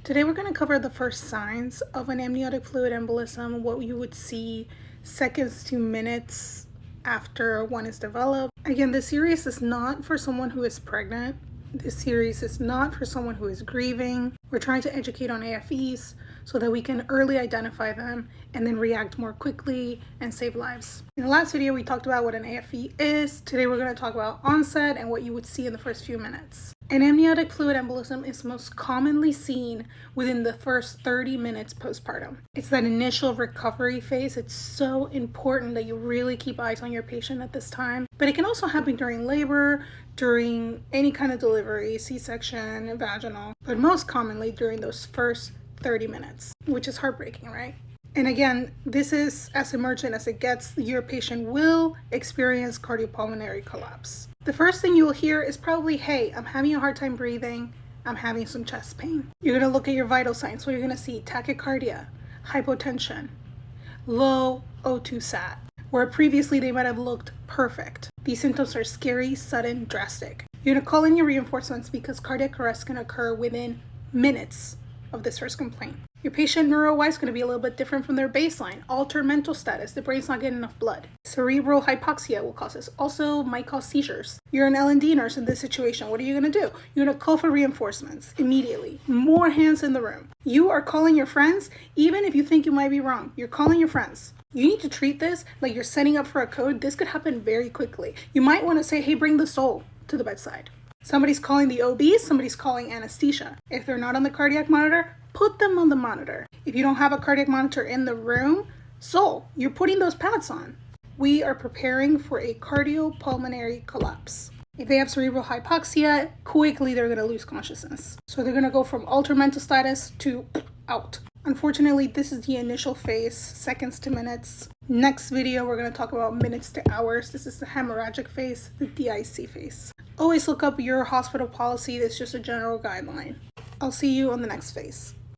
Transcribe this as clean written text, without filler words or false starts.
Today we're going to cover the first signs of an amniotic fluid embolism, what you would see seconds to minutes after one is developed. Again, this series is not for someone who is pregnant. This series is not for someone who is grieving. We're trying to educate on AFEs so that we can early identify them and then react more quickly and save lives. In the last video, we talked about what an AFE is. Today, we're going to talk about onset and what you would see in the first few minutes. An amniotic fluid embolism is most commonly seen within the first 30 minutes postpartum. It's that initial recovery phase. It's so important that you really keep eyes on your patient at this time. But it can also happen during labor, during any kind of delivery, C-section, vaginal, but most commonly during those first 30 minutes, which is heartbreaking, right? And again, this is as emergent as it gets. Your patient will experience cardiopulmonary collapse. The first thing you will hear is probably, hey, I'm having a hard time breathing. I'm having some chest pain. You're going to look at your vital signs. So you're going to see tachycardia, hypotension, low O2 sat, where previously they might have looked perfect. These symptoms are scary, sudden, drastic. You're going to call in your reinforcements because cardiac arrest can occur within minutes of this first complaint. Your patient neuro-wise is going to be a little bit different from their baseline. Altered mental status, the brain's not getting enough blood. Cerebral hypoxia will cause this. Also might cause seizures. You're an L&D nurse in this situation. What are you going to do? You're going to call for reinforcements immediately. More hands in the room. You are calling your friends, even if you think you might be wrong. You're calling your friends. You need to treat this like you're setting up for a code. This could happen very quickly. You might want to say, hey, bring the soul to the bedside. Somebody's calling the OB, somebody's calling anesthesia. If they're not on the cardiac monitor, put them on the monitor. If you don't have a cardiac monitor in the room, so you're putting those pads on. We are preparing for a cardiopulmonary collapse. If they have cerebral hypoxia, quickly they're going to lose consciousness. So they're going to go from altered mental status to out. Unfortunately, this is the initial phase, seconds to minutes. Next video, we're going to talk about minutes to hours. This is the hemorrhagic phase, the DIC phase. Always look up your hospital policy. That's just a general guideline. I'll see you on the next phase.